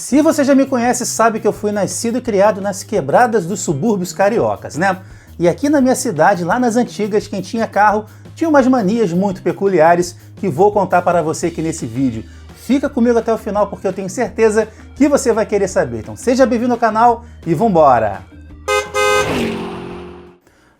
Se você já me conhece, sabe que eu fui nascido e criado nas quebradas dos subúrbios cariocas, né? E aqui na minha cidade, lá nas antigas, quem tinha carro tinha umas manias muito peculiares que vou contar para você aqui nesse vídeo. Fica comigo até o final porque eu tenho certeza que você vai querer saber. Então seja bem-vindo ao canal e vambora!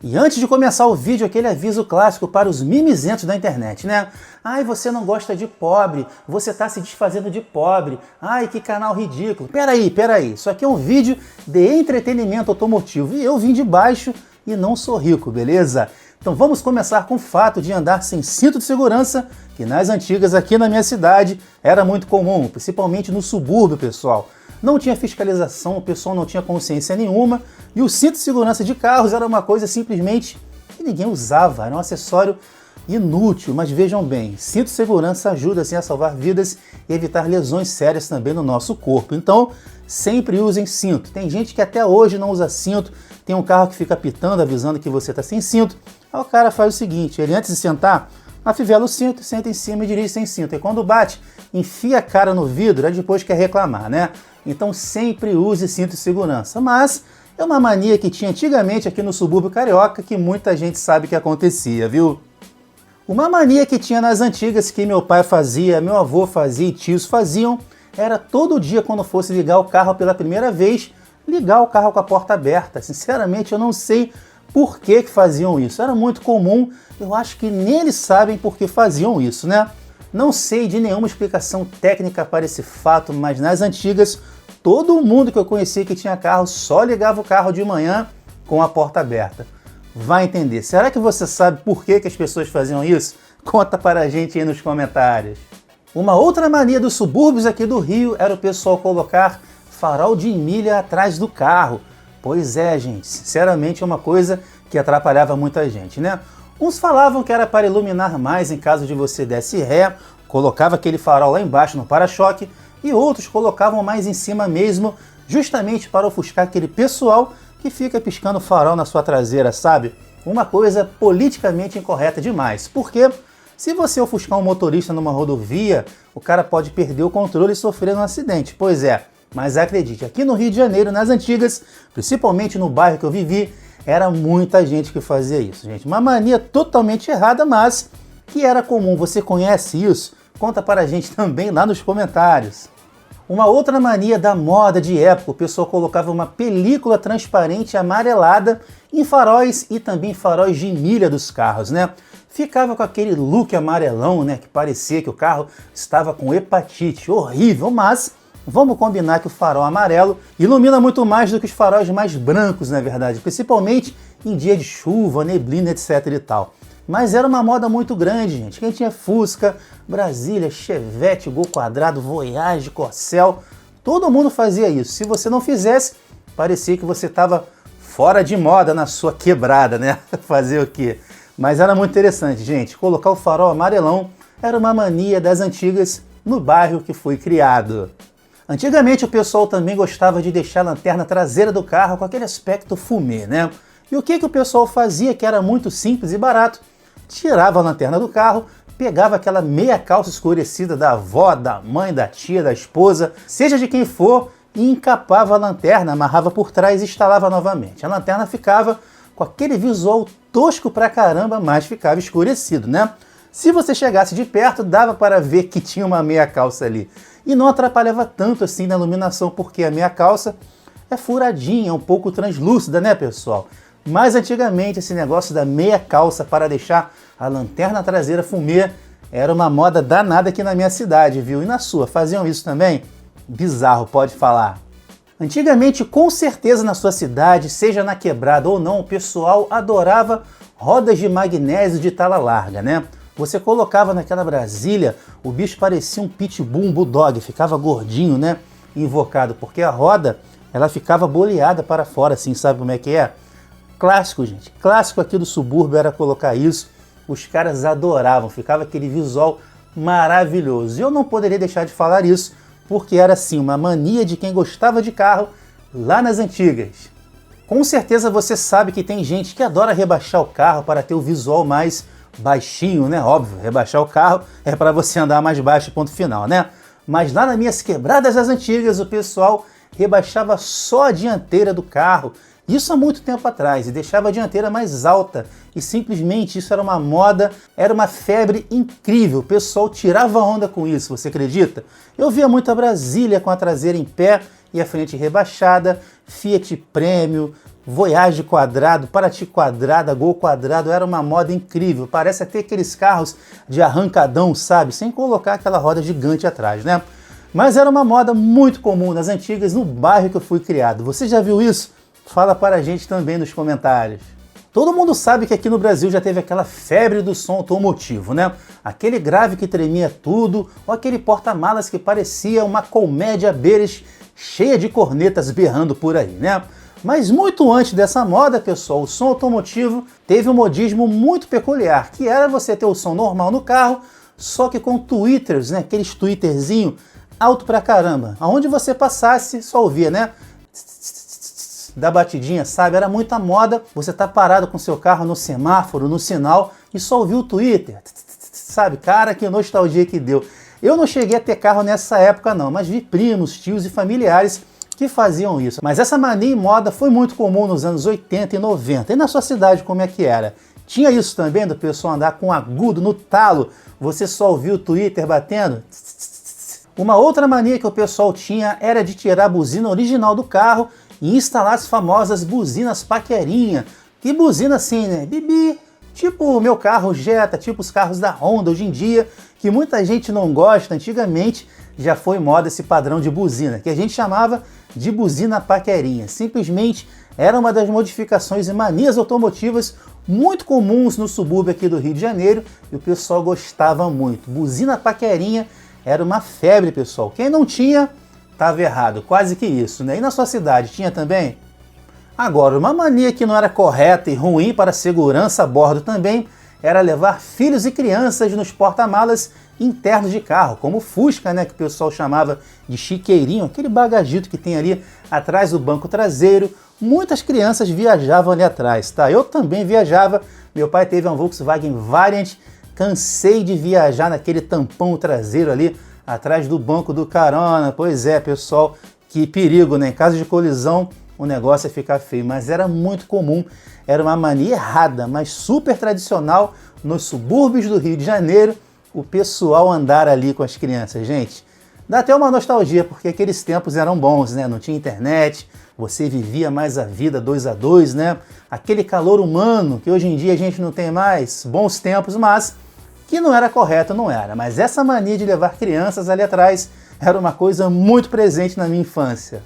E antes de começar o vídeo, aquele aviso clássico para os mimizentos da internet, né? Ai, você não gosta de pobre, você tá se desfazendo de pobre, ai, que canal ridículo. Peraí, isso aqui é um vídeo de entretenimento automotivo e eu vim de baixo e não sou rico, beleza? Então vamos começar com o fato de andar sem cinto de segurança, que nas antigas aqui na minha cidade era muito comum, principalmente no subúrbio, pessoal. Não tinha fiscalização, o pessoal não tinha consciência nenhuma e o cinto de segurança de carros era uma coisa simplesmente que ninguém usava, era um acessório inútil. Mas vejam bem, cinto de segurança ajuda assim a salvar vidas e evitar lesões sérias também no nosso corpo. Então, sempre usem cinto. Tem gente que até hoje não usa cinto, tem um carro que fica pitando, avisando que você está sem cinto. Aí o cara faz o seguinte, ele antes de sentar, afivela o cinto, senta em cima e dirige sem cinto. E quando bate, enfia a cara no vidro, aí depois quer reclamar, né? Então sempre use cinto de segurança. Mas é uma mania que tinha antigamente aqui no subúrbio carioca que muita gente sabe que acontecia, viu? Uma mania que tinha nas antigas que meu pai fazia, meu avô fazia e tios faziam, era todo dia quando fosse ligar o carro pela primeira vez, ligar o carro com a porta aberta. Sinceramente eu não sei por que faziam isso. Era muito comum, eu acho que nem eles sabem por que faziam isso, né? Não sei de nenhuma explicação técnica para esse fato, mas nas antigas, todo mundo que eu conhecia que tinha carro só ligava o carro de manhã com a porta aberta. Vai entender. Será que você sabe por que as pessoas faziam isso? Conta para a gente aí nos comentários. Uma outra mania dos subúrbios aqui do Rio era o pessoal colocar farol de milha atrás do carro. Pois é, gente, sinceramente é uma coisa que atrapalhava muita gente, né? Uns falavam que era para iluminar mais em caso de você desse ré, colocava aquele farol lá embaixo no para-choque, e outros colocavam mais em cima mesmo, justamente para ofuscar aquele pessoal que fica piscando farol na sua traseira, sabe? Uma coisa politicamente incorreta demais, porque se você ofuscar um motorista numa rodovia, o cara pode perder o controle e sofrer um acidente. Pois é, mas acredite, aqui no Rio de Janeiro, nas antigas, principalmente no bairro que eu vivi, era muita gente que fazia isso, gente. Uma mania totalmente errada, mas que era comum. Você conhece isso? Conta para a gente também lá nos comentários. Uma outra mania da moda de época, o pessoal colocava uma película transparente amarelada em faróis e também faróis de milha dos carros, né? Ficava com aquele look amarelão, né? Que parecia que o carro estava com hepatite. Horrível, mas vamos combinar que o farol amarelo ilumina muito mais do que os faróis mais brancos, na verdade, principalmente em dia de chuva, neblina, etc e tal. Mas era uma moda muito grande, gente. Quem tinha Fusca, Brasília, Chevette, Gol Quadrado, Voyage, Corcel, todo mundo fazia isso. Se você não fizesse, parecia que você estava fora de moda na sua quebrada, né? Fazer o quê? Mas era muito interessante, gente. Colocar o farol amarelão era uma mania das antigas no bairro que foi criado. Antigamente o pessoal também gostava de deixar a lanterna traseira do carro com aquele aspecto fumê, né? E o que o pessoal fazia, que era muito simples e barato? Tirava a lanterna do carro, pegava aquela meia calça escurecida da avó, da mãe, da tia, da esposa, seja de quem for, e encapava a lanterna, amarrava por trás e instalava novamente. A lanterna ficava com aquele visual tosco pra caramba, mas ficava escurecido, né? Se você chegasse de perto, dava para ver que tinha uma meia calça ali. E não atrapalhava tanto assim na iluminação, porque a meia calça é furadinha, um pouco translúcida, né, pessoal? Mas antigamente esse negócio da meia calça para deixar a lanterna traseira fumê era uma moda danada aqui na minha cidade, viu? E na sua, faziam isso também? Bizarro, pode falar. Antigamente, com certeza na sua cidade, seja na quebrada ou não, o pessoal adorava rodas de magnésio de tala larga, né? Você colocava naquela Brasília, o bicho parecia um pitbull, um bulldog, ficava gordinho, né? Invocado, porque a roda, ela ficava boleada para fora, assim, sabe como é que é? Clássico, gente. Clássico aqui do subúrbio era colocar isso. Os caras adoravam, ficava aquele visual maravilhoso. E eu não poderia deixar de falar isso, porque era, assim, uma mania de quem gostava de carro lá nas antigas. Com certeza você sabe que tem gente que adora rebaixar o carro para ter o visual mais baixinho, né? Óbvio, rebaixar o carro é para você andar mais baixo, ponto final, né? Mas lá nas minhas quebradas das antigas, o pessoal rebaixava só a dianteira do carro. Isso há muito tempo atrás, e deixava a dianteira mais alta. E simplesmente isso era uma moda, era uma febre incrível. O pessoal tirava onda com isso, você acredita? Eu via muito a Brasília com a traseira em pé e a frente rebaixada, Fiat Premio, Voyage quadrado, Paraty quadrada, Gol quadrado, era uma moda incrível. Parece até aqueles carros de arrancadão, sabe? Sem colocar aquela roda gigante atrás, né? Mas era uma moda muito comum nas antigas, no bairro que eu fui criado. Você já viu isso? Fala para a gente também nos comentários. Todo mundo sabe que aqui no Brasil já teve aquela febre do som automotivo, né? Aquele grave que tremia tudo, ou aquele porta-malas que parecia uma colmédia Beres cheia de cornetas berrando por aí, né? Mas muito antes dessa moda, pessoal, o som automotivo teve um modismo muito peculiar, que era você ter o som normal no carro, só que com tweeters, né? Aqueles twitterzinho alto pra caramba. Aonde você passasse, só ouvia, né? Da batidinha, sabe? Era muita moda você tá parado com seu carro no semáforo, no sinal, e só ouvir o Twitter, sabe? Cara, que nostalgia que deu. Eu não cheguei a ter carro nessa época não, mas vi primos, tios e familiares que faziam isso. Mas essa mania e moda foi muito comum nos anos 80 e 90. E na sua cidade como é que era? Tinha isso também do pessoal andar com agudo no talo, você só ouvia o Twitter batendo? Uma outra mania que o pessoal tinha era de tirar a buzina original do carro e instalar as famosas buzinas paquerinha. Que buzina assim, né? Bibi, tipo o meu carro Jetta, tipo os carros da Honda hoje em dia, que muita gente não gosta. Antigamente já foi moda esse padrão de buzina, que a gente chamava de buzina paquerinha. Simplesmente era uma das modificações e manias automotivas muito comuns no subúrbio aqui do Rio de Janeiro, e o pessoal gostava muito. Buzina paquerinha era uma febre, pessoal. Quem não tinha, estava errado, quase que isso, né? E na sua cidade, tinha também? Agora, uma mania que não era correta e ruim para a segurança a bordo também era levar filhos e crianças nos porta-malas internos de carro, como o Fusca, né, que o pessoal chamava de chiqueirinho, aquele bagagito que tem ali atrás do banco traseiro. Muitas crianças viajavam ali atrás, tá? Eu também viajava, meu pai teve um Volkswagen Variant, cansei de viajar naquele tampão traseiro ali atrás do banco do carona. Pois é, pessoal, que perigo, né? Em caso de colisão, o negócio ia ficar feio, mas era muito comum, era uma mania errada, mas super tradicional nos subúrbios do Rio de Janeiro, o pessoal andar ali com as crianças. Gente, dá até uma nostalgia, porque aqueles tempos eram bons, né? Não tinha internet, você vivia mais a vida 2 a 2, né? Aquele calor humano que hoje em dia a gente não tem mais, bons tempos, mas que não era correto, não era. Mas essa mania de levar crianças ali atrás era uma coisa muito presente na minha infância.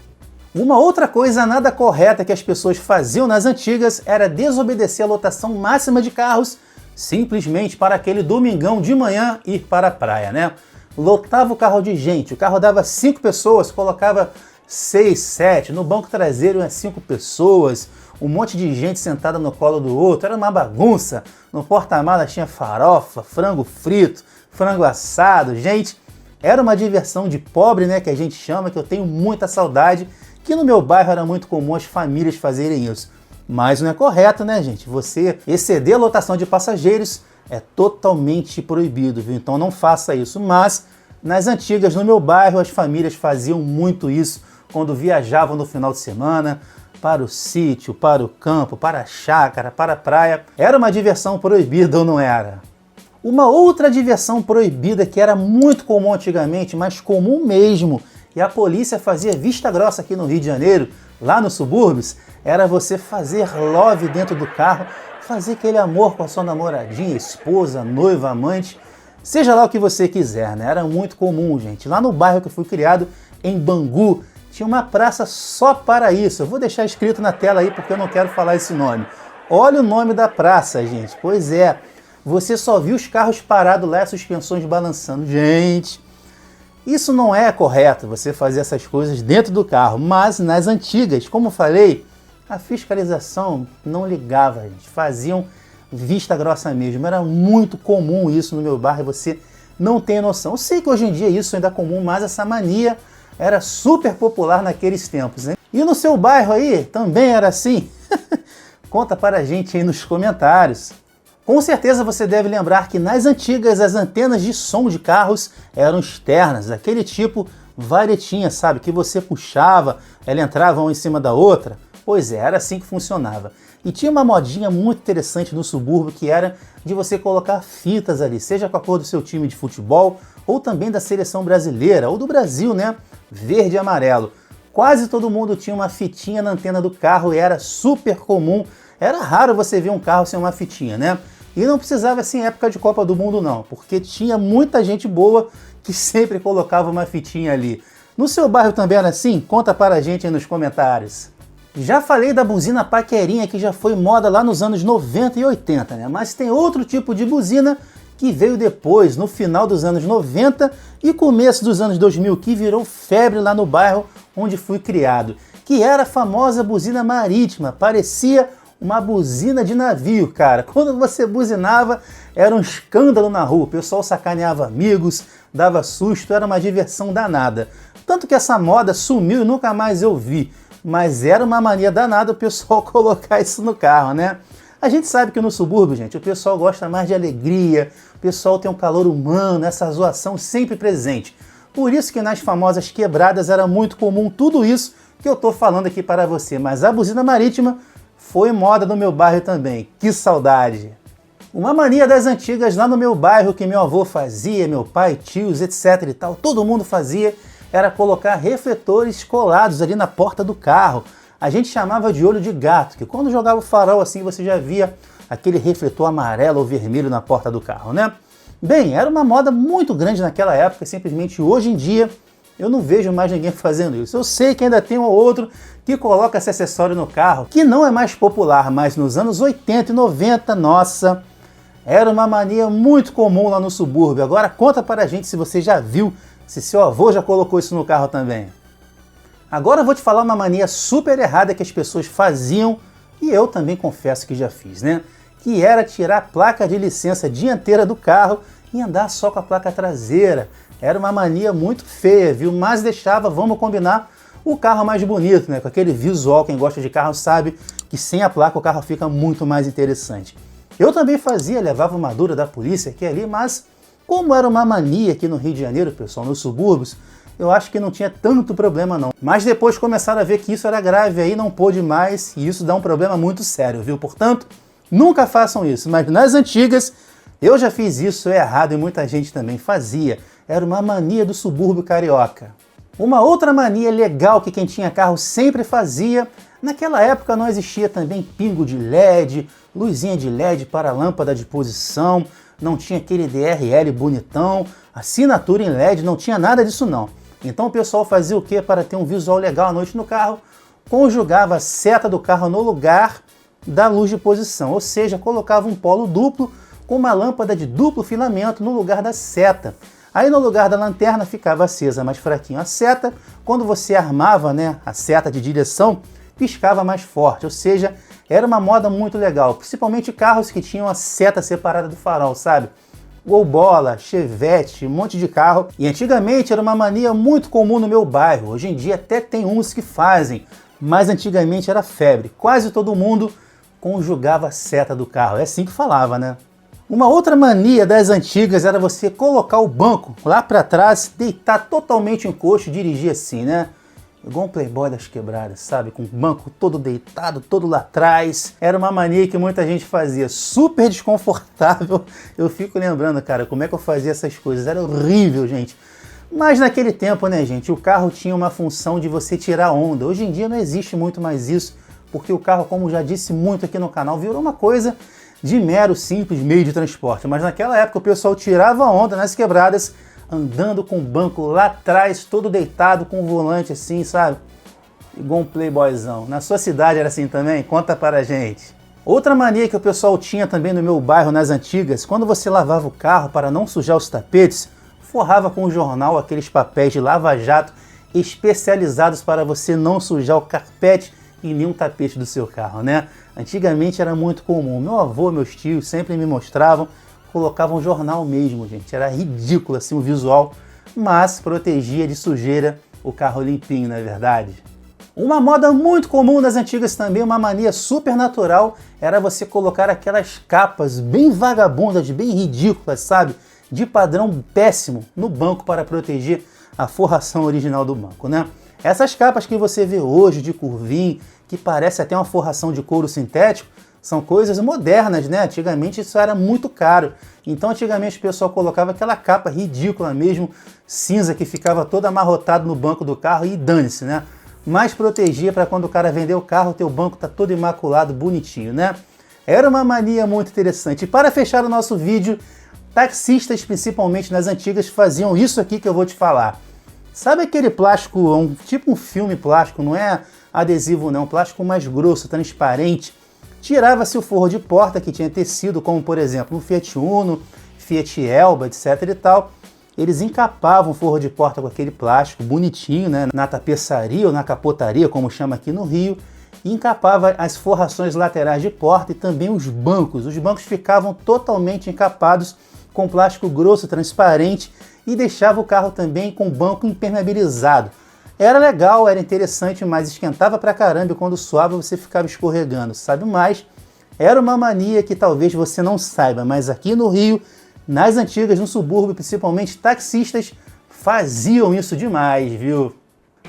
Uma outra coisa nada correta que as pessoas faziam nas antigas era desobedecer a lotação máxima de carros simplesmente para aquele domingão de manhã ir para a praia, né? Lotava o carro de gente, o carro dava 5 pessoas, colocava 6, 7, no banco traseiro umas 5 pessoas, um monte de gente sentada no colo do outro, era uma bagunça. No porta-malas tinha farofa, frango frito, frango assado, gente, era uma diversão de pobre, né, que a gente chama, que eu tenho muita saudade, que no meu bairro era muito comum as famílias fazerem isso. Mas não é correto, né, gente? Você exceder a lotação de passageiros é totalmente proibido, viu? Então não faça isso. Mas nas antigas, no meu bairro, as famílias faziam muito isso quando viajavam no final de semana para o sítio, para o campo, para a chácara, para a praia. Era uma diversão proibida ou não era? Uma outra diversão proibida que era muito comum antigamente, mas comum mesmo, e a polícia fazia vista grossa aqui no Rio de Janeiro, lá nos subúrbios, era você fazer love dentro do carro, fazer aquele amor com a sua namoradinha, esposa, noiva, amante, seja lá o que você quiser, né? Era muito comum, gente. Lá no bairro que eu fui criado, em Bangu, tinha uma praça só para isso. Eu vou deixar escrito na tela aí porque eu não quero falar esse nome. Olha o nome da praça, gente. Pois é, você só viu os carros parados lá, as suspensões balançando. Gente, isso não é correto, você fazer essas coisas dentro do carro, mas nas antigas, como eu falei, a fiscalização não ligava, gente. Faziam vista grossa mesmo. Era muito comum isso no meu bairro, você não tem noção. Eu sei que hoje em dia isso ainda é comum, mas essa mania era super popular naqueles tempos, né? E no seu bairro aí também era assim? Conta para a gente aí nos comentários. Com certeza você deve lembrar que nas antigas as antenas de som de carros eram externas, aquele tipo varetinha, sabe, que você puxava, ela entrava uma em cima da outra. Pois é, era assim que funcionava. E tinha uma modinha muito interessante no subúrbio que era de você colocar fitas ali, seja com a cor do seu time de futebol ou também da seleção brasileira ou do Brasil, né? Verde e amarelo. Quase todo mundo tinha uma fitinha na antena do carro e era super comum. Era raro você ver um carro sem uma fitinha, né? E não precisava ser em época de Copa do Mundo não, porque tinha muita gente boa que sempre colocava uma fitinha ali. No seu bairro também era assim? Conta para a gente aí nos comentários. Já falei da buzina paquerinha que já foi moda lá nos anos 90 e 80, né? Mas tem outro tipo de buzina que veio depois, no final dos anos 90 e começo dos anos 2000, que virou febre lá no bairro onde fui criado, que era a famosa buzina marítima. Parecia uma buzina de navio, cara. Quando você buzinava, era um escândalo na rua. O pessoal sacaneava amigos, dava susto, era uma diversão danada. Tanto que essa moda sumiu e nunca mais eu vi. Mas era uma mania danada o pessoal colocar isso no carro, né? A gente sabe que no subúrbio, gente, o pessoal gosta mais de alegria, o pessoal tem um calor humano, essa zoação sempre presente. Por isso que nas famosas quebradas era muito comum tudo isso que eu tô falando aqui para você. Mas a buzina marítima foi moda no meu bairro também. Que saudade! Uma mania das antigas lá no meu bairro que meu avô fazia, meu pai, tios, etc e tal, todo mundo fazia, era colocar refletores colados ali na porta do carro. A gente chamava de olho de gato, que quando jogava o farol assim você já via aquele refletor amarelo ou vermelho na porta do carro, né? Bem, era uma moda muito grande naquela época, simplesmente hoje em dia eu não vejo mais ninguém fazendo isso. Eu sei que ainda tem um ou outro que coloca esse acessório no carro, que não é mais popular, mas nos anos 80 e 90, nossa, era uma mania muito comum lá no subúrbio. Agora conta para a gente se você já viu, se seu avô já colocou isso no carro também. Agora eu vou te falar uma mania super errada que as pessoas faziam, e eu também confesso que já fiz, né? Que era tirar a placa de licença dianteira do carro e andar só com a placa traseira. Era uma mania muito feia, viu? Mas deixava, vamos combinar, o carro mais bonito, né? Com aquele visual, quem gosta de carro sabe que sem a placa o carro fica muito mais interessante. Eu também fazia, levava uma dura da polícia aqui e ali, mas como era uma mania aqui no Rio de Janeiro, pessoal, nos subúrbios, eu acho que não tinha tanto problema não. Mas depois começaram a ver que isso era grave, aí não pôde mais, e isso dá um problema muito sério, viu? Portanto, nunca façam isso. Mas nas antigas, eu já fiz isso, é errado, e muita gente também fazia. Era uma mania do subúrbio carioca. Uma outra mania legal que quem tinha carro sempre fazia, naquela época não existia também pingo de LED, luzinha de LED para lâmpada de posição, não tinha aquele DRL bonitão, assinatura em LED, não tinha nada disso não. Então o pessoal fazia o que para ter um visual legal à noite no carro? Conjugava a seta do carro no lugar da luz de posição, ou seja, colocava um polo duplo com uma lâmpada de duplo filamento no lugar da seta. Aí no lugar da lanterna ficava acesa mais fraquinho a seta, quando você armava, né, a seta de direção, piscava mais forte, ou seja, era uma moda muito legal, principalmente carros que tinham a seta separada do farol, sabe? Gol Bola, Chevette, um monte de carro. E antigamente era uma mania muito comum no meu bairro, hoje em dia até tem uns que fazem, mas antigamente era febre, quase todo mundo conjugava a seta do carro, é assim que falava, né? Uma outra mania das antigas era você colocar o banco lá para trás, deitar totalmente em coxo e dirigir assim, né? Igual um playboy das quebradas, sabe? Com o banco todo deitado, todo lá atrás. Era uma mania que muita gente fazia, super desconfortável. Eu fico lembrando, cara, como é que eu fazia essas coisas. Era horrível, gente. Mas naquele tempo, né, gente, o carro tinha uma função de você tirar onda. Hoje em dia não existe muito mais isso, porque o carro, como já disse muito aqui no canal, virou uma coisa de mero simples meio de transporte. Mas naquela época o pessoal tirava onda nas quebradas, andando com o banco lá atrás, todo deitado, com o volante assim, sabe? Igual um playboyzão. Na sua cidade era assim também? Conta para a gente. Outra mania que o pessoal tinha também no meu bairro, nas antigas, quando você lavava o carro para não sujar os tapetes, forrava com o jornal aqueles papéis de lava-jato especializados para você não sujar o carpete e nem um tapete do seu carro, né? Antigamente era muito comum. Meu avô, meus tios sempre me mostravam, colocavam jornal mesmo, gente. Era ridículo assim o visual, mas protegia de sujeira o carro limpinho, não é verdade? Uma moda muito comum das antigas também, uma mania super natural, era você colocar aquelas capas bem vagabundas, bem ridículas, sabe? De padrão péssimo no banco para proteger a forração original do banco, né? Essas capas que você vê hoje de curvinho, que parece até uma forração de couro sintético, são coisas modernas, né? Antigamente isso era muito caro. Então antigamente o pessoal colocava aquela capa ridícula mesmo, cinza, que ficava todo amarrotado no banco do carro e dane-se, né? Mas protegia para quando o cara vender o carro, o teu banco tá todo imaculado, bonitinho, né? Era uma mania muito interessante. E para fechar o nosso vídeo, taxistas, principalmente nas antigas, faziam isso aqui que eu vou te falar. Sabe aquele plástico, tipo um filme plástico, não é adesivo não, plástico mais grosso, transparente. Tirava-se o forro de porta que tinha tecido, como por exemplo um Fiat Uno, Fiat Elba, etc e tal. Eles encapavam o forro de porta com aquele plástico bonitinho, né, na tapeçaria ou na capotaria, como chama aqui no Rio, e encapava as forrações laterais de porta e também os bancos. Os bancos ficavam totalmente encapados com plástico grosso, transparente, e deixava o carro também com o banco impermeabilizado. Era legal, era interessante, mas esquentava pra caramba e quando suava você ficava escorregando, sabe? Mas era uma mania que talvez você não saiba, mas aqui no Rio, nas antigas, no subúrbio, principalmente taxistas, faziam isso demais, viu?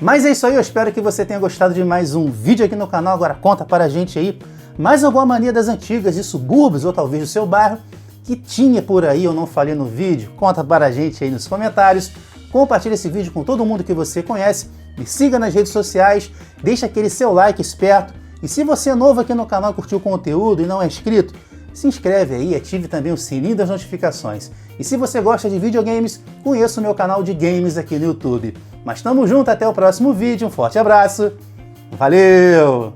Mas é isso aí, eu espero que você tenha gostado de mais um vídeo aqui no canal. Agora conta para a gente aí mais alguma mania das antigas de subúrbios ou talvez do seu bairro que tinha por aí, eu não falei no vídeo. Conta para a gente aí nos comentários. Compartilha esse vídeo com todo mundo que você conhece. Me siga nas redes sociais, deixa aquele seu like esperto. E se você é novo aqui no canal, curtiu o conteúdo e não é inscrito, se inscreve aí e ative também o sininho das notificações. E se você gosta de videogames, conheça o meu canal de games aqui no YouTube. Mas tamo junto, até o próximo vídeo, um forte abraço, valeu!